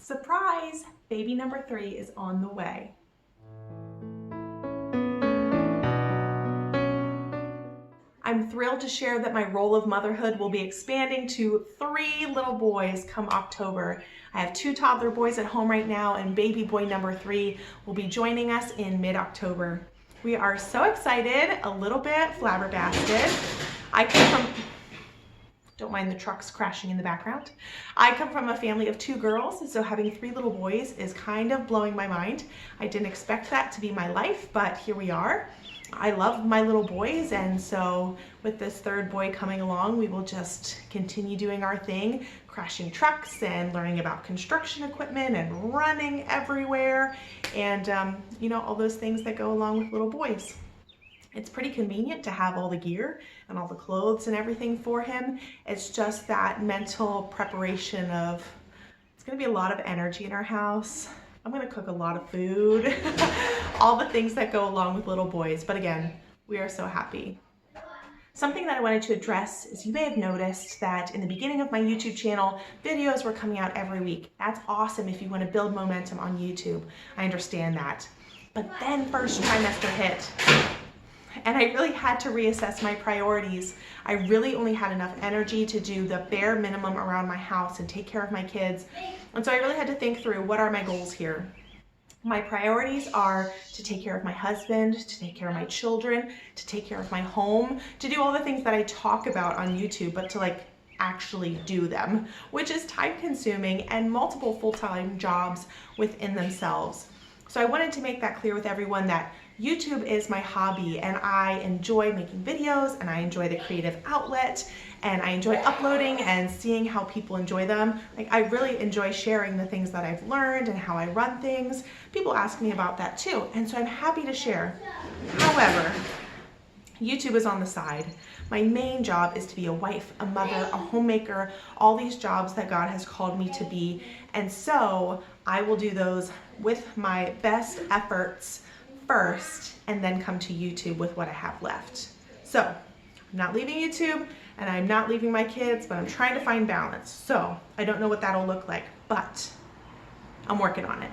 Surprise! Baby number 3 is on the way. I'm thrilled to share that my role of motherhood will be expanding to 3 little boys come October. I have 2 toddler boys at home right now, and baby boy number 3 will be joining us in mid-October. We are so excited, a little bit flabbergasted. Don't mind the trucks crashing in the background. I come from a family of 2 girls, so having 3 little boys is kind of blowing my mind. I didn't expect that to be my life, but here we are. I love my little boys, and so with this 3rd boy coming along, we will just continue doing our thing, crashing trucks and learning about construction equipment and running everywhere, and all those things that go along with little boys. It's pretty convenient to have all the gear and all the clothes and everything for him. It's just that mental preparation of, it's gonna be a lot of energy in our house. I'm gonna cook a lot of food, all the things that go along with little boys. But again, we are so happy. Something that I wanted to address is you may have noticed that in the beginning of my YouTube channel, videos were coming out every week. That's awesome if you want to build momentum on YouTube. I understand that. But then first trimester hit, and I really had to reassess my priorities. I really only had enough energy to do the bare minimum around my house and take care of my kids. And so I really had to think through, what are my goals here? My priorities are to take care of my husband, to take care of my children, to take care of my home, to do all the things that I talk about on YouTube, but to actually do them, which is time consuming and multiple full-time jobs within themselves. So I wanted to make that clear with everyone that YouTube is my hobby, and I enjoy making videos, and I enjoy the creative outlet, and I enjoy uploading and seeing how people enjoy them. I really enjoy sharing the things that I've learned and how I run things. People ask me about that too, and so I'm happy to share. However, YouTube is on the side. My main job is to be a wife, a mother, a homemaker, all these jobs that God has called me to be. And so I will do those with my best efforts first, and then come to YouTube with what I have left. So I'm not leaving YouTube, and I'm not leaving my kids, but I'm trying to find balance. So I don't know what that'll look like, but I'm working on it.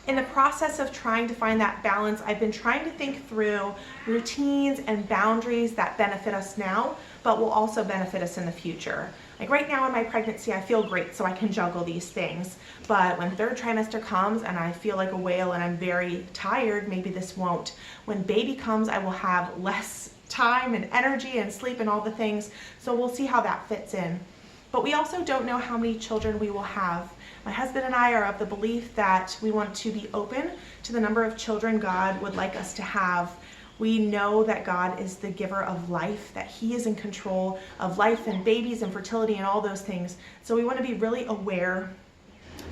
In the process of trying to find that balance, I've been trying to think through routines and boundaries that benefit us now, but will also benefit us in the future. Right now in my pregnancy, I feel great, so I can juggle these things. But when 3rd trimester comes and I feel like a whale and I'm very tired, maybe this won't. When baby comes, I will have less time and energy and sleep and all the things, so we'll see how that fits in. But we also don't know how many children we will have. My husband and I are of the belief that we want to be open to the number of children God would like us to have. We know that God is the giver of life, that He is in control of life and babies and fertility and all those things. So we want to be really aware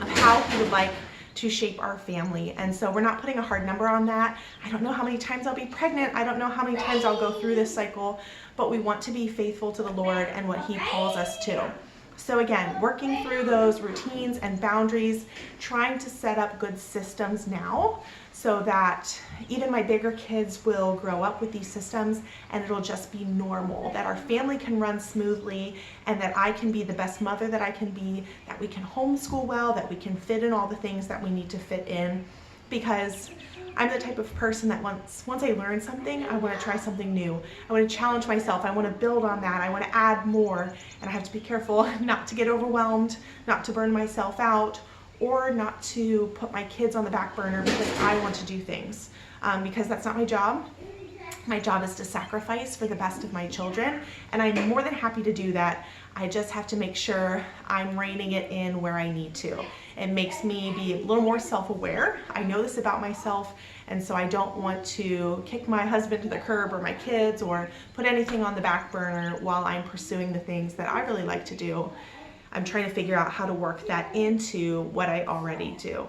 of how He would like to shape our family. And so we're not putting a hard number on that. I don't know how many times I'll be pregnant. I don't know how many times I'll go through this cycle, but we want to be faithful to the Lord and what He calls us to. So again, working through those routines and boundaries, trying to set up good systems now so that even my bigger kids will grow up with these systems and it'll just be normal, that our family can run smoothly, and that I can be the best mother that I can be, that we can homeschool well, that we can fit in all the things that we need to fit in. Because I'm the type of person that once I learn something, I want to try something new. I want to challenge myself. I want to build on that. I want to add more. And I have to be careful not to get overwhelmed, not to burn myself out, or not to put my kids on the back burner because I want to do things. Because that's not my job. My job is to sacrifice for the best of my children, and I'm more than happy to do that. I just have to make sure I'm reining it in where I need to. It makes me be a little more self-aware. I know this about myself, and so I don't want to kick my husband to the curb or my kids or put anything on the back burner while I'm pursuing the things that I really like to do. I'm trying to figure out how to work that into what I already do,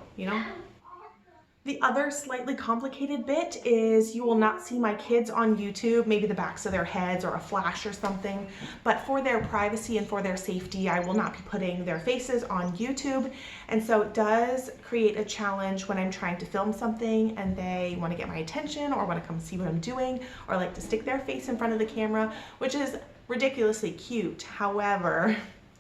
The other slightly complicated bit is you will not see my kids on YouTube, maybe the backs of their heads or a flash or something, but for their privacy and for their safety, I will not be putting their faces on YouTube. And so it does create a challenge when I'm trying to film something and they want to get my attention or want to come see what I'm doing or like to stick their face in front of the camera, which is ridiculously cute. However,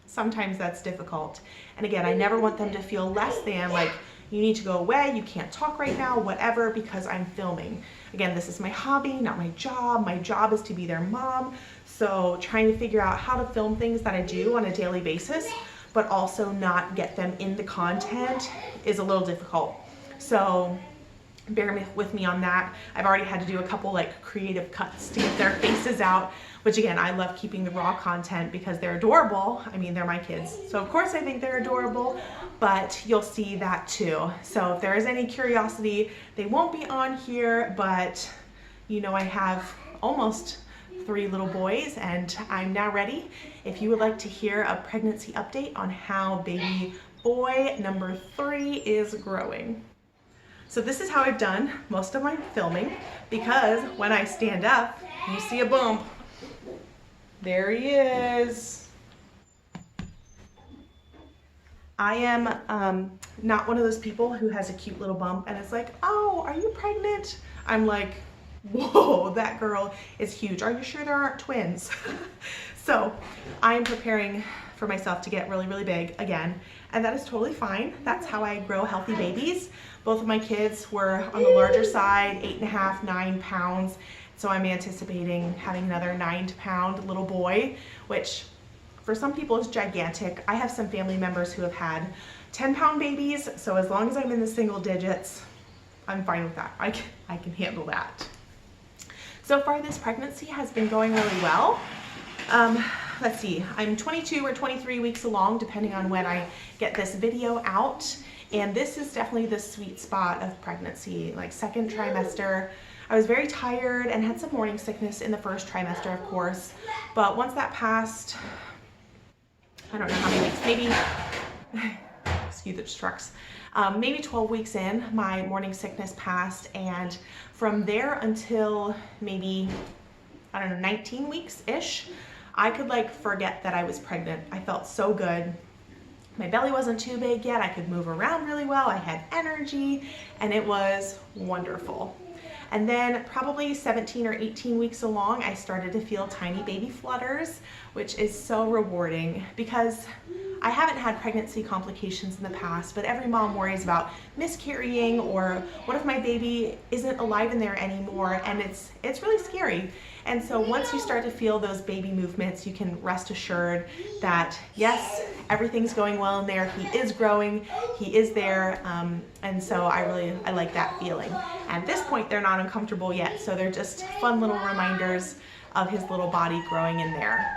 sometimes that's difficult. And again, I never want them to feel less than, like, you need to go away, you can't talk right now, whatever, because I'm filming. Again, this is my hobby, not my job. My job is to be their mom. So trying to figure out how to film things that I do on a daily basis, but also not get them into content is a little difficult. So bear with me on that. I've already had to do a couple like creative cuts to get their faces out, which again, I love keeping the raw content because they're adorable. I mean, they're my kids. So of course I think they're adorable, but you'll see that too. So if there is any curiosity, they won't be on here, but you know, I have almost 3 little boys and I'm now ready. If you would like to hear a pregnancy update on how baby boy number 3 is growing. So this is how I've done most of my filming, because when I stand up, you see a bump. There he is. I am not one of those people who has a cute little bump and it's like, oh, are you pregnant? I'm like, whoa, that girl is huge. Are you sure there aren't twins? So I'm preparing for myself to get really, really big again. And that is totally fine. That's how I grow healthy babies. Both of my kids were on the larger side, 8.5, 9 pounds. So I'm anticipating having another 9-pound little boy, which for some people is gigantic. I have some family members who have had 10-pound babies. So as long as I'm in the single digits, I'm fine with that. I can handle that. So far this pregnancy has been going really well. Let's see, I'm 22 or 23 weeks along, depending on when I get this video out. And this is definitely the sweet spot of pregnancy, like second trimester. I was very tired and had some morning sickness in the first trimester, of course. But once that passed, I don't know how many weeks, maybe, excuse the trucks, maybe 12 weeks in, my morning sickness passed. And from there until maybe, I don't know, 19 weeks-ish, I could like forget that I was pregnant. I felt so good. My belly wasn't too big yet. I could move around really well. I had energy and it was wonderful. And then probably 17 or 18 weeks along, I started to feel tiny baby flutters, which is so rewarding because I haven't had pregnancy complications in the past, but every mom worries about miscarrying or what if my baby isn't alive in there anymore, and it's really scary. And so once you start to feel those baby movements, you can rest assured that yes, everything's going well in there. He is growing, he is there, and so I like that feeling. At this point, they're not uncomfortable yet, so they're just fun little reminders of his little body growing in there.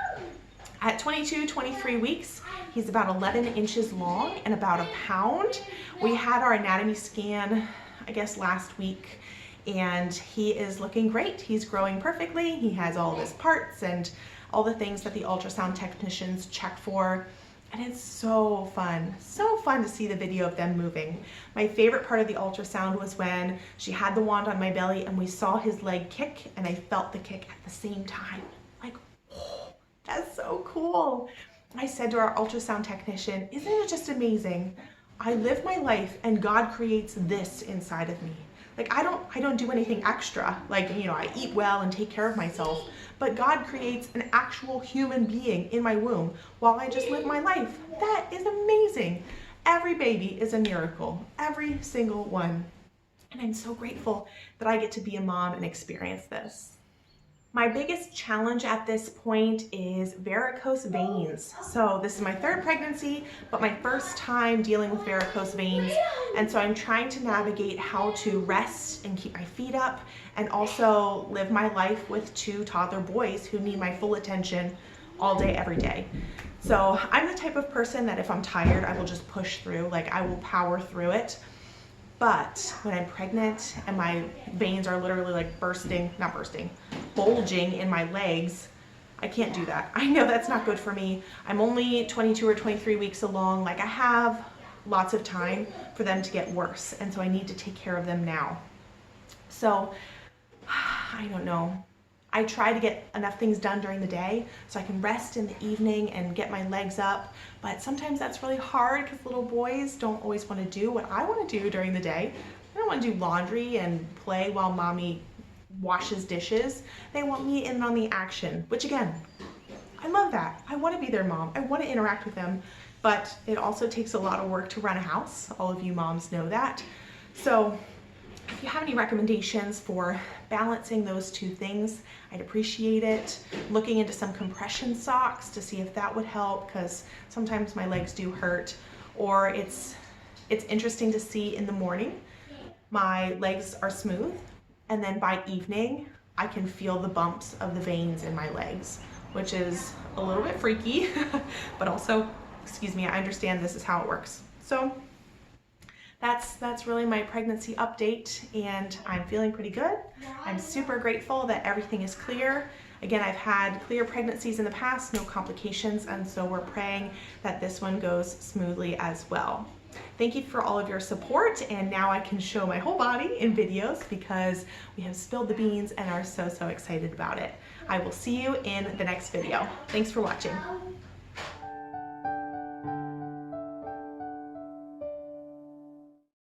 At 22, 23 weeks, he's about 11 inches long and about a pound. We had our anatomy scan, I guess last week, and he is looking great. He's growing perfectly. He has all of his parts and all the things that the ultrasound technicians check for. And it's so fun to see the video of them moving. My favorite part of the ultrasound was when she had the wand on my belly and we saw his leg kick and I felt the kick at the same time. Like, oh, that's so cool. I said to our ultrasound technician, isn't it just amazing? I live my life and God creates this inside of me. Like I don't do anything extra. Like, you know, I eat well and take care of myself, but God creates an actual human being in my womb while I just live my life. That is amazing. Every baby is a miracle, every single one. And I'm so grateful that I get to be a mom and experience this. My biggest challenge at this point is varicose veins. So this is my 3rd pregnancy, but my first time dealing with varicose veins. And so I'm trying to navigate how to rest and keep my feet up and also live my life with 2 toddler boys who need my full attention all day, every day. So I'm the type of person that if I'm tired, I will just push through, like I will power through it. But when I'm pregnant and my veins are literally like bulging in my legs, I can't do that. I know that's not good for me. I'm only 22 or 23 weeks along. Like I have lots of time for them to get worse. And so I need to take care of them now. So I don't know. I try to get enough things done during the day so I can rest in the evening and get my legs up. But sometimes that's really hard because little boys don't always want to do what I want to do during the day. They don't want to do laundry and play while mommy washes dishes. They want me in on the action, which again, I love that. I want to be their mom. I want to interact with them, but it also takes a lot of work to run a house. All of you moms know that. So if you have any recommendations for balancing those two things, I'd appreciate it. Looking into some compression socks to see if that would help, because sometimes my legs do hurt. Or it's interesting to see in the morning my legs are smooth, and then by evening I can feel the bumps of the veins in my legs, which is a little bit freaky, but also, excuse me, I understand this is how it works. So that's really my pregnancy update, and I'm feeling pretty good. I'm super grateful that everything is clear. Again, I've had clear pregnancies in the past, no complications, and so we're praying that this one goes smoothly as well. Thank you for all of your support, and now I can show my whole body in videos because we have spilled the beans and are so excited about it. I will see you in the next video. Thanks for watching.